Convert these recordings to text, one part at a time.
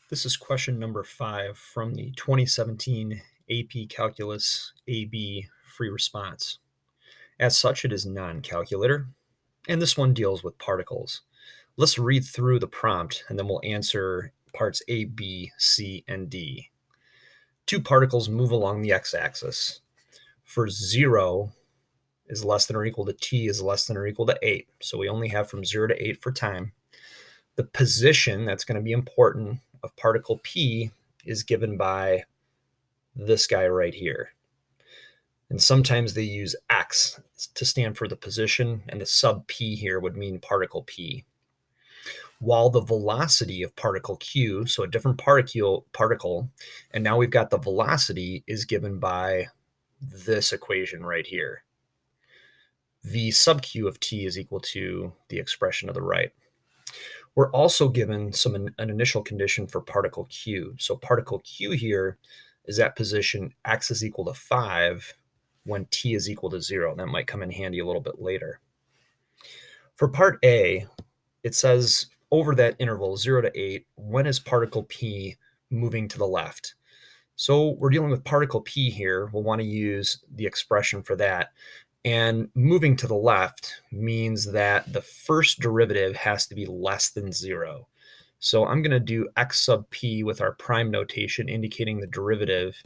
This is question number 5 from the 2017 AP Calculus AB free response. As such, it is non-calculator, and this one deals with particles. Let's read through the prompt, and then we'll answer parts A, B, C, and D. Two particles move along the x-axis. For 0 is less than or equal to t is less than or equal to 8. So we only have from 0 to 8 for time. The position, that's going to be important, of particle P is given by this guy right here. And sometimes they use X to stand for the position, and the sub P here would mean particle P. While the velocity of particle Q, so a different particle, and now we've got the velocity, is given by this equation right here. V sub Q of T is equal to the expression to the right. We're also given an initial condition for particle Q. So particle Q here is at position x is equal to 5 when t is equal to 0. That might come in handy a little bit later. For part A, it says over that interval 0 to 8, when is particle P moving to the left? So we're dealing with particle P here. We'll want to use the expression for that. And moving to the left means that the first derivative has to be less than 0. So I'm going to do x sub p with our prime notation indicating the derivative,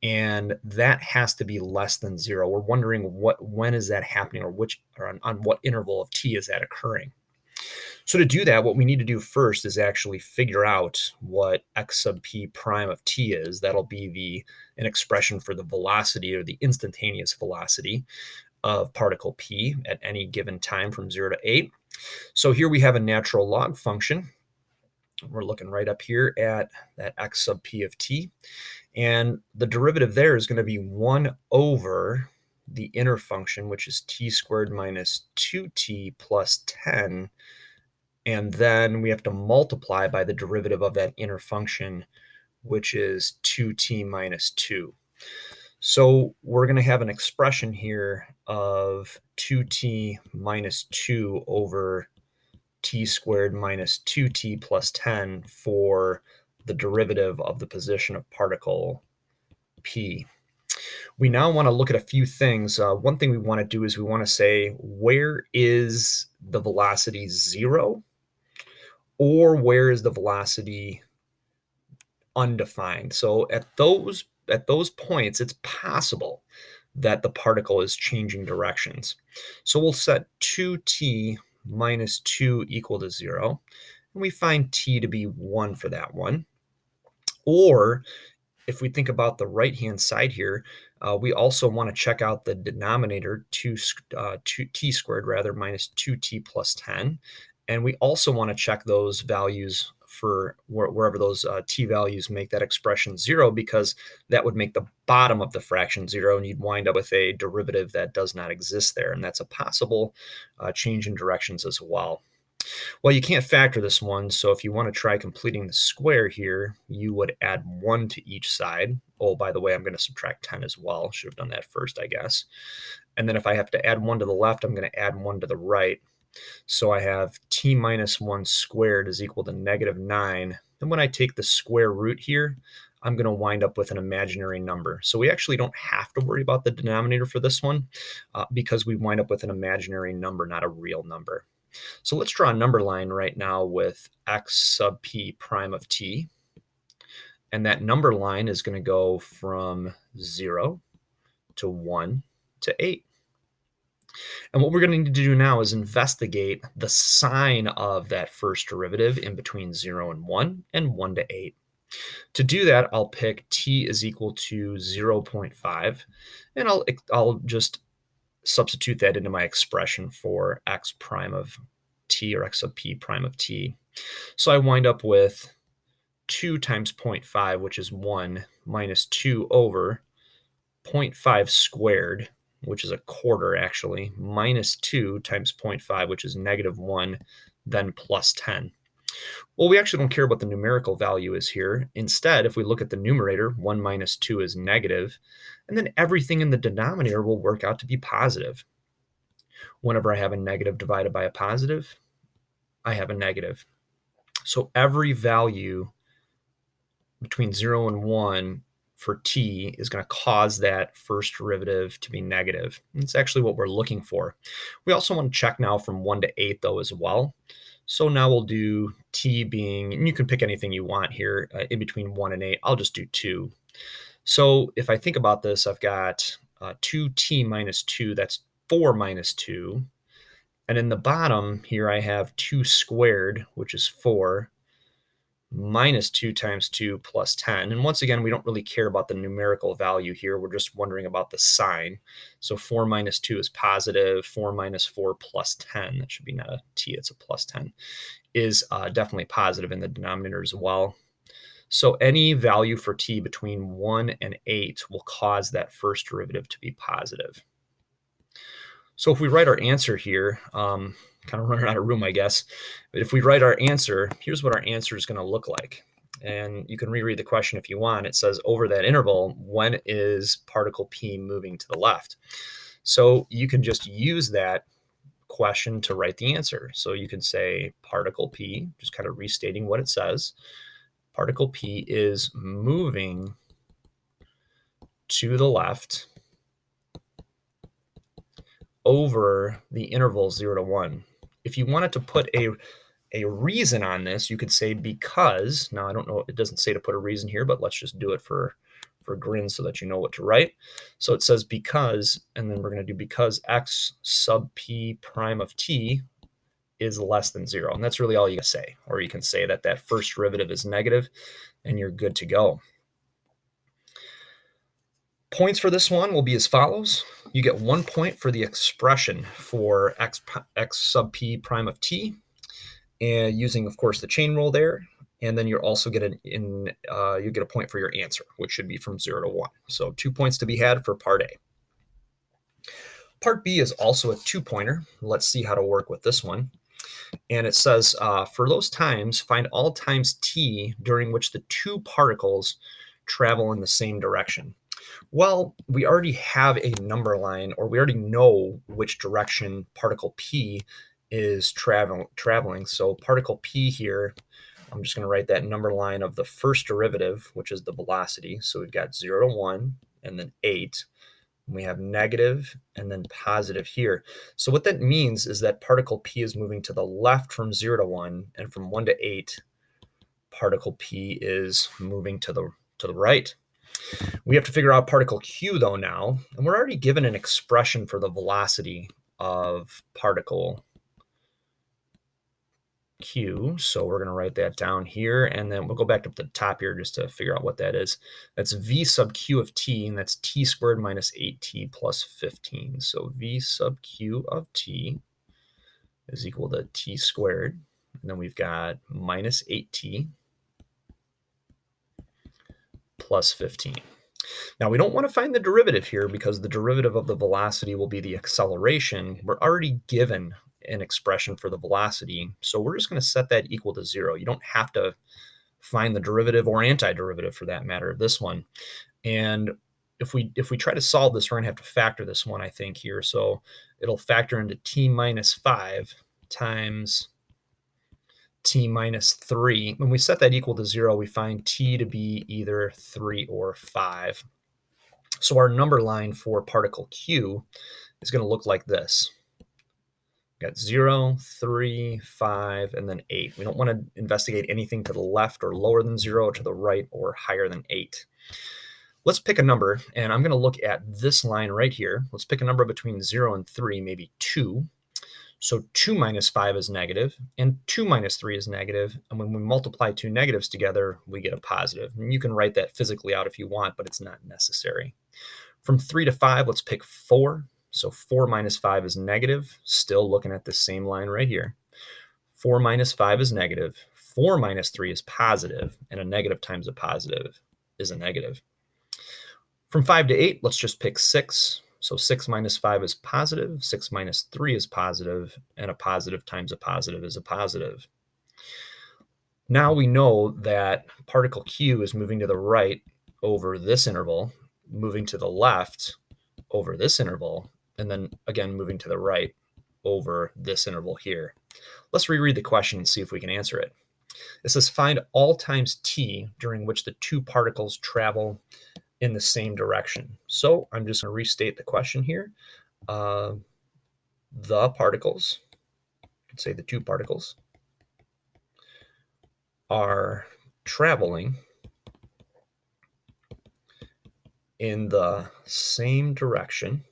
and that has to be less than 0. We're wondering when is that happening, or on what interval of t is that occurring. So to do that, what we need to do first is actually figure out what x sub p prime of t is. That'll be an expression for the velocity, or the instantaneous velocity of particle P at any given time from 0 to 8. So here we have a natural log function. We're looking right up here at that x sub p of t. And the derivative there is going to be 1 over the inner function, which is t squared minus 2t plus 10. And then we have to multiply by the derivative of that inner function, which is 2t minus 2. So we're going to have an expression here of 2t minus 2 over t squared minus 2t plus 10 for the derivative of the position of particle P. We now want to look at a few things. One thing we want to do is we want to say, where is the velocity 0? Or where is the velocity undefined? So at those points, it's possible that the particle is changing directions. So we'll set 2t minus 2 equal to 0, and we find t to be 1 for that one. Or if we think about the right-hand side here, we also want to check out the denominator, 2t squared rather, minus 2t plus 10. And we also want to check those values for wherever those t values make that expression 0, because that would make the bottom of the fraction 0, and you'd wind up with a derivative that does not exist there. And that's a possible change in directions as well. Well, you can't factor this one, so if you want to try completing the square here, you would add 1 to each side. Oh, by the way, I'm going to subtract 10 as well. Should have done that first, I guess. And then if I have to add 1 to the left, I'm going to add 1 to the right. So I have t minus 1 squared is equal to negative 9. And when I take the square root here, I'm going to wind up with an imaginary number. So we actually don't have to worry about the denominator for this one because we wind up with an imaginary number, not a real number. So let's draw a number line right now with x sub p prime of t. And that number line is going to go from 0 to 1 to 8. And what we're going to need to do now is investigate the sign of that first derivative in between 0 and 1 to 8. To do that, I'll pick t is equal to 0.5, and I'll just substitute that into my expression for x prime of t, or x sub p prime of t. So I wind up with 2 times 0.5, which is 1, minus 2 over 0.5 squared, which is a quarter actually, minus 2 times 0.5, which is negative 1, then plus 10. Well, we actually don't care what the numerical value is here. Instead, if we look at the numerator, 1 minus 2 is negative, and then everything in the denominator will work out to be positive. Whenever I have a negative divided by a positive, I have a negative. So every value between 0 and 1 for t is going to cause that first derivative to be negative. It's actually what we're looking for. We also want to check now from 1 to 8, though, as well. So now we'll do t being, and you can pick anything you want here, in between 1 and 8. I'll just do 2. So if I think about this, I've got 2t minus 2, that's 4 minus 2. And in the bottom here, I have 2 squared, which is 4, minus 2 times 2 plus 10. And once again, we don't really care about the numerical value here. We're just wondering about the sign. So 4 minus 2 is positive. 4 minus 4 plus 10, that should be not a t, it's a plus 10, is definitely positive in the denominator as well. So any value for t between 1 and 8 will cause that first derivative to be positive. So if we write our answer here, kind of running out of room, I guess, but if we write our answer, here's what our answer is going to look like. And you can reread the question if you want. It says, over that interval, when is particle p moving to the left? So you can just use that question to write the answer. So you can say particle p, just kind of restating what it says. Particle p is moving to the left over the interval 0 to 1. If you wanted to put a reason on this, you could say because. Now, I don't know, it doesn't say to put a reason here, but let's just do it for grin so that you know what to write. So it says because, and then we're going to do because x sub p prime of t is less than 0. And that's really all you can say. Or you can say that that first derivative is negative, and you're good to go. Points for this one will be as follows. You get 1 point for the expression for x sub p prime of t, and using, of course, the chain rule there. And then you also get you get a point for your answer, which should be from 0 to 1. So 2 points to be had for part A. Part B is also a 2-pointer. Let's see how to work with this one. And it says, for those times, find all times t during which the two particles travel in the same direction. Well, we already have a number line, or we already know which direction particle p is traveling. So particle p here, I'm just going to write that number line of the first derivative, which is the velocity. So we've got 0 to 1 and then 8. We have negative and then positive here. So what that means is that particle p is moving to the left from 0 to 1, and from 1 to 8, particle p is moving to the right. We have to figure out particle q, though, now, and we're already given an expression for the velocity of particle q, so we're going to write that down here, and then we'll go back up to the top here just to figure out what that is. That's v sub q of t, and that's t squared minus 8t plus 15. So v sub q of t is equal to t squared, and then we've got minus 8t plus 15. Now, we don't want to find the derivative here because the derivative of the velocity will be the acceleration. We're already given an expression for the velocity, so we're just going to set that equal to 0. You don't have to find the derivative or antiderivative for that matter of this one. And if we try to solve this, we're going to have to factor this one, I think, here. So it'll factor into t minus 5 times t minus 3. When we set that equal to 0, we find t to be either 3 or 5. So our number line for particle q is going to look like this. We've got 0, 3, 5, and then 8. We don't want to investigate anything to the left or lower than 0, to the right or higher than 8. Let's pick a number, and I'm going to look at this line right here. Let's pick a number between 0 and 3, maybe 2. So 2 minus 5 is negative, and 2 minus 3 is negative. And when we multiply two negatives together, we get a positive. And you can write that physically out if you want, but it's not necessary. From 3 to 5, let's pick 4. So 4 minus 5 is negative. Still looking at the same line right here. 4 minus 5 is negative. 4 minus 3 is positive, and a negative times a positive is a negative. From 5 to 8, let's just pick 6. So 6 minus 5 is positive, 6 minus 3 is positive, and a positive times a positive is a positive. Now we know that particle q is moving to the right over this interval, moving to the left over this interval, and then again moving to the right over this interval here. Let's reread the question and see if we can answer it. It says find all times t during which the two particles travel in the same direction. So I'm just going to restate the question here. The particles, you could say the two particles, are traveling in the same direction.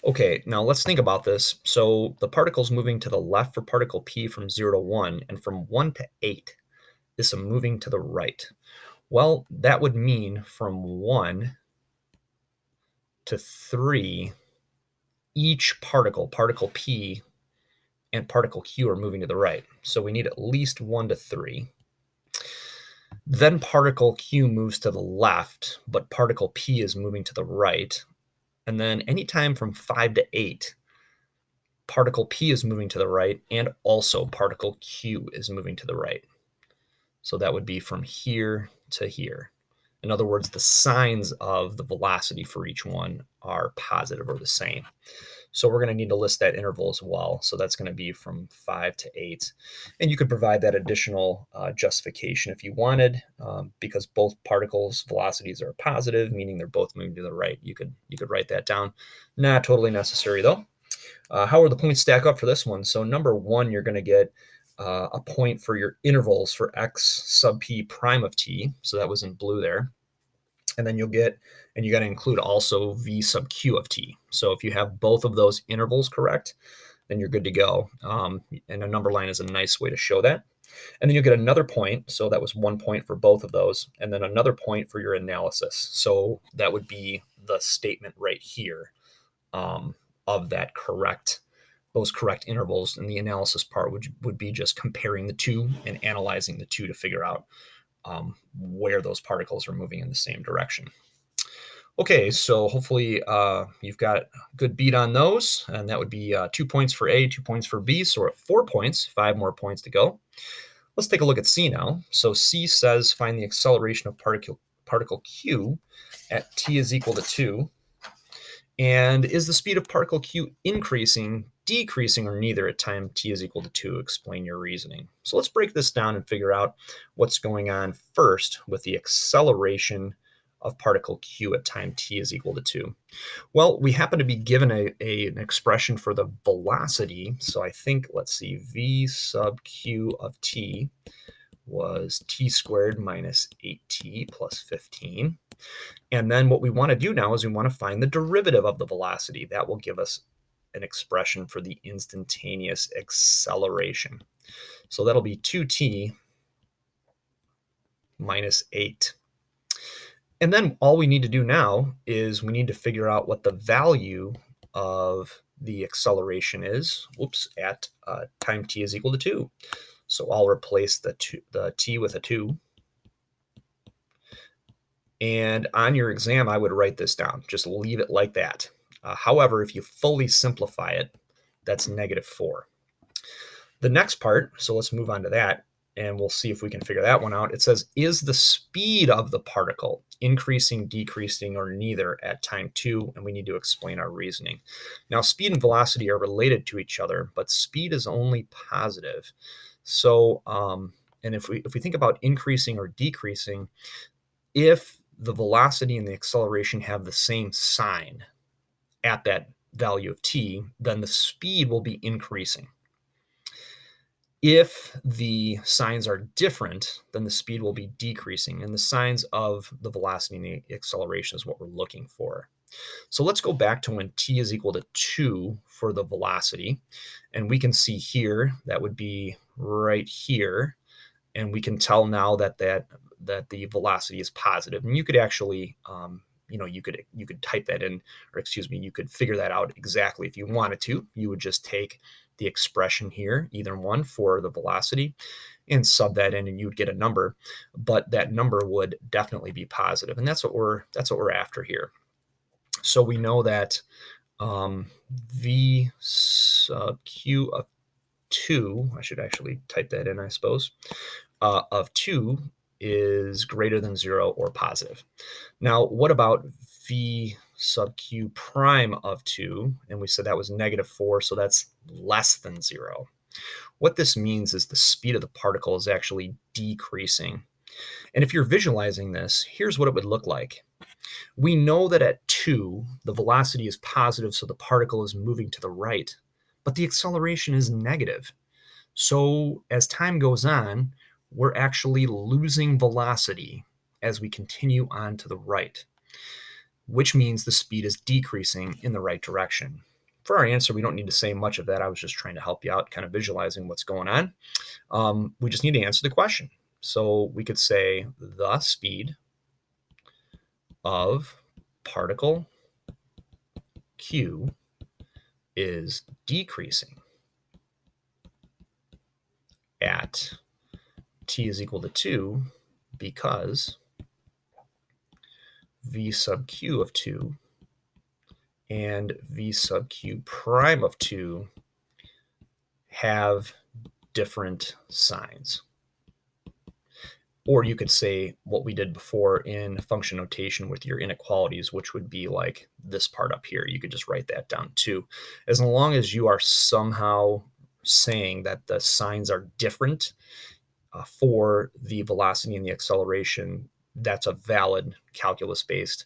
Okay, now let's think about this. So the particle's moving to the left for particle P from 0 to 1, and from 1 to 8 is moving to the right. Well, that would mean from 1 to 3, each particle, particle P and particle Q, are moving to the right. So we need at least 1 to 3. Then particle Q moves to the left, but particle P is moving to the right. And then anytime from 5 to 8, particle P is moving to the right, and also particle Q is moving to the right. So that would be from here to here. In other words, the signs of the velocity for each one are positive or the same. So we're going to need to list that interval as well. So that's going to be from 5 to 8. And you could provide that additional justification if you wanted, because both particles' velocities are positive, meaning they're both moving to the right. You could write that down. Not totally necessary, though. How are the points stack up for this one? So number 1, you're going to get a point for your intervals for x sub p prime of t. So that was in blue there. And then you'll get, and you got to include also v sub q of t. So if you have both of those intervals correct, then you're good to go. And a number line is a nice way to show that. And then you'll get another point. So that was 1 point for both of those. And then another point for your analysis. So that would be the statement right here of that correct, those correct intervals. And the analysis part would be just comparing the two and analyzing the two to figure out where those particles are moving in the same direction. Okay, so hopefully you've got a good beat on those, and that would be 2 points for A, 2 points for B, so we're at 4 points, 5 more points to go. Let's take a look at C now. So C says find the acceleration of particle Q at t is equal to 2. And is the speed of particle Q increasing, decreasing, or neither at time t is equal to 2? Explain your reasoning. So let's break this down and figure out what's going on first with the acceleration of particle Q at time t is equal to 2. Well, we happen to be given an expression for the velocity. So I think, let's see, v sub q of t was t squared minus 8t plus 15. And then what we want to do now is we want to find the derivative of the velocity. That will give us an expression for the instantaneous acceleration. So that'll be 2t minus 8. And then all we need to do now is we need to figure out what the value of the acceleration is, at time t is equal to 2. So I'll replace the t with a 2. And on your exam, I would write this down. Just leave it like that. However, if you fully simplify it, that's -4. The next part, so let's move on to that, and we'll see if we can figure that one out. It says, is the speed of the particle increasing, decreasing, or neither at time 2? And we need to explain our reasoning. Now, speed and velocity are related to each other, but speed is only positive. So, and if we think about increasing or decreasing, if the velocity and the acceleration have the same sign at that value of t, then the speed will be increasing. If the signs are different, then the speed will be decreasing, and the signs of the velocity and the acceleration is what we're looking for. So let's go back to when t is equal to 2 for the velocity, and we can see here that would be right here, and we can tell now that the velocity is positive. And you could actually, you could type that in, or excuse me, you could figure that out exactly if you wanted to. You would just take the expression here, either one for the velocity, and sub that in, and you would get a number. But that number would definitely be positive, and that's what we're after here. So we know that v sub q of 2, I should actually type that in, I suppose, of 2 is greater than 0 or positive. Now, what about v sub q prime of 2, and we said that was -4, so that's less than 0. What this means is the speed of the particle is actually decreasing. And if you're visualizing this, here's what it would look like. We know that at 2, the velocity is positive, so the particle is moving to the right, but the acceleration is negative. So as time goes on, we're actually losing velocity as we continue on to the right, which means the speed is decreasing in the right direction. For our answer, we don't need to say much of that. I was just trying to help you out, kind of visualizing what's going on. We just need to answer the question. So we could say the speed of particle Q is decreasing at t is equal to 2 because v sub q of 2 and v sub q prime of 2 have different signs. Or you could say what we did before in function notation with your inequalities, which would be like this part up here. You could just write that down too. As long as you are somehow saying that the signs are different for the velocity and the acceleration, that's a valid calculus-based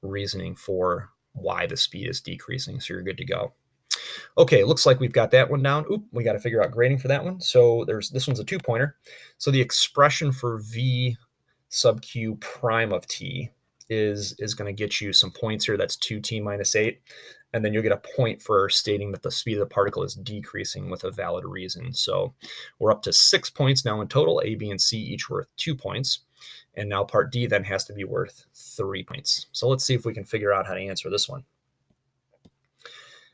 reasoning for why the speed is decreasing. So you're good to go. Okay, looks like we've got that one down. Oop, we got to figure out grading for that one. So this one's a 2-pointer. So the expression for v sub q prime of t is going to get you some points here. That's 2t minus 8. And then you'll get a point for stating that the speed of the particle is decreasing with a valid reason. So we're up to 6 points now in total. A, B, and C each worth 2 points. And now part D then has to be worth 3 points. So let's see if we can figure out how to answer this one.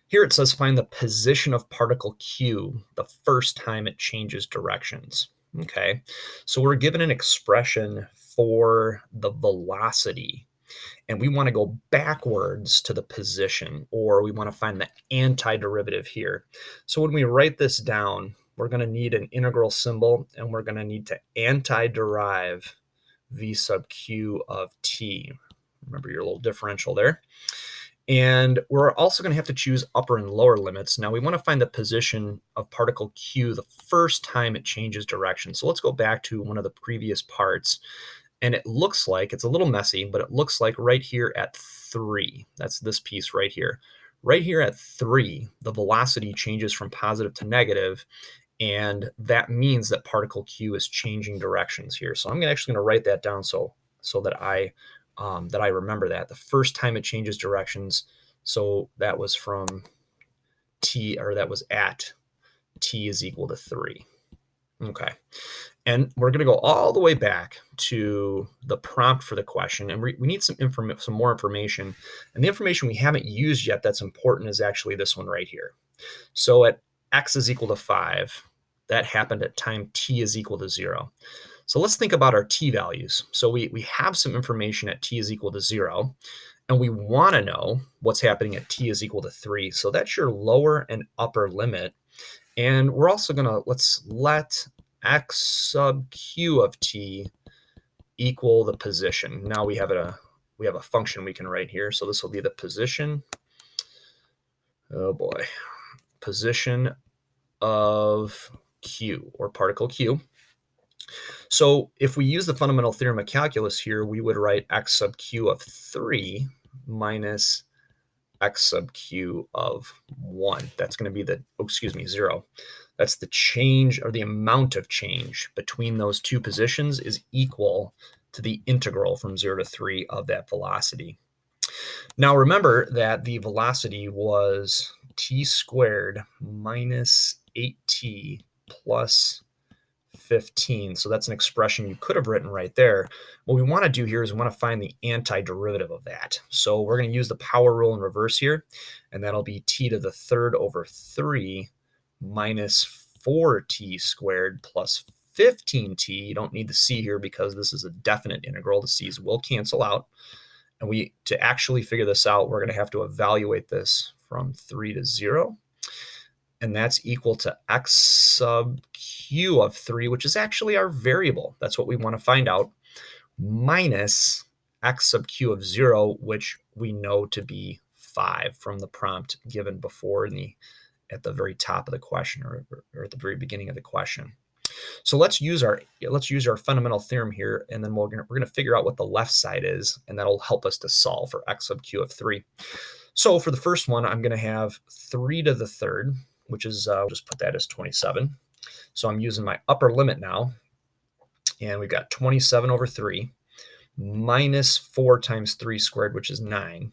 Here it says find the position of particle Q the first time it changes directions. Okay, so we're given an expression for the velocity, and we want to go backwards to the position, or we want to find the antiderivative here. So when we write this down, we're going to need an integral symbol, and we're going to need to antiderive v sub q of t. Remember your little differential there. And we're also going to have to choose upper and lower limits. Now we want to find the position of particle Q the first time it changes direction. So let's go back to one of the previous parts. And it looks like, it's a little messy, but it looks like right here at 3, that's this piece right here. Right here at 3, the velocity changes from positive to negative, and that means that particle Q is changing directions here. So I'm actually going to write that down so that I remember that. The first time it changes directions, so that was from t, or that was at t is equal to 3. Okay. And we're going to go all the way back to the prompt for the question, and we need some more information. And the information we haven't used yet that's important is actually this one right here. So at x is equal to 5, that happened at time t is equal to 0. So let's think about our t values. So we have some information at t is equal to 0, and we want to know what's happening at t is equal to 3. So that's your lower and upper limit. And we're also going to, let's let x sub q of t equal the position. Now we have a function we can write here. So this will be the position. Oh boy. Position of q, or particle q. So if we use the fundamental theorem of calculus here, we would write x sub q of 3 minus x sub q of 1. That's going to be 0. That's the change, or the amount of change between those two positions is equal to the integral from 0 to 3 of that velocity. Now remember that the velocity was t squared minus 8t plus 15. So that's an expression you could have written right there. What we want to do here is we want to find the antiderivative of that. So we're going to use the power rule in reverse here, and that'll be t to the third over 3 minus 4t squared plus 15t. You don't need the c here because this is a definite integral. The c's will cancel out. And to actually figure this out, we're going to have to evaluate this from 3 to 0. And that's equal to x sub q of 3, which is actually our variable. That's what we want to find out, minus x sub q of 0, which we know to be 5 from the prompt given before at the very top of the question, or at the very beginning of the question. So let's use our fundamental theorem here, and then we're gonna figure out what the left side is, and that'll help us to solve for x sub q of 3. So for the first one, I'm gonna have 3 to the third, which is we'll just put that as 27. So I'm using my upper limit now, and we've got 27 over 3 minus 4 times 3 squared, which is 9,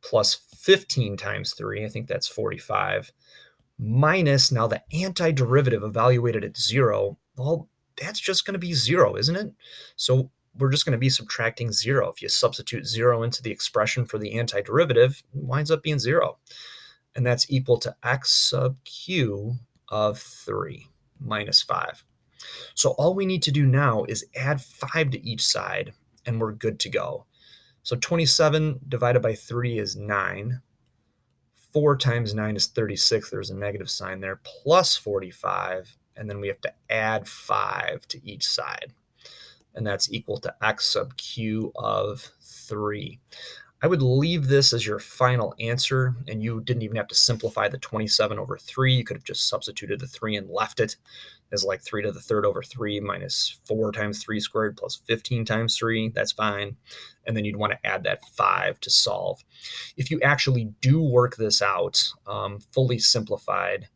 plus 15 times 3, I think that's 45, minus now the antiderivative evaluated at 0. Well, that's just going to be 0, isn't it? So we're just going to be subtracting 0. If you substitute 0 into the expression for the antiderivative, it winds up being 0. And that's equal to x sub q of 3 minus 5. So all we need to do now is add 5 to each side, and we're good to go. So 27 divided by 3 is 9. 4 times 9 is 36. There's a negative sign there, plus 45. And then we have to add 5 to each side. And that's equal to x sub q of 3. I would leave this as your final answer, and you didn't even have to simplify the 27 over 3. You could have just substituted the 3 and left it as like 3 to the third over 3 minus 4 times 3 squared plus 15 times 3. That's fine. And then you'd want to add that 5 to solve. If you actually do work this out, fully simplified,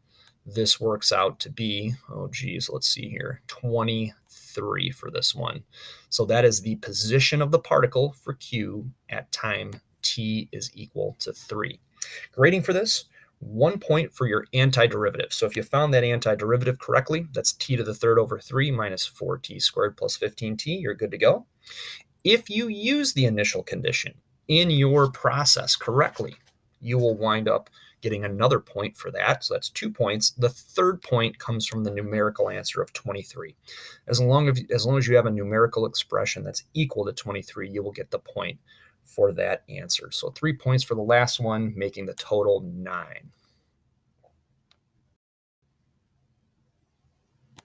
this works out to be, let's see here, 23 for this one. So that is the position of the particle for Q at time t is equal to 3. Grading for this, 1 point for your antiderivative. So if you found that antiderivative correctly, that's t to the third over 3 minus 4t squared plus 15t, you're good to go. If you use the initial condition in your process correctly, you will wind up getting another point for that. So that's 2 points. The third point comes from the numerical answer of 23. As long as you have a numerical expression that's equal to 23, you will get the point for that answer. So 3 points for the last one, making the total 9.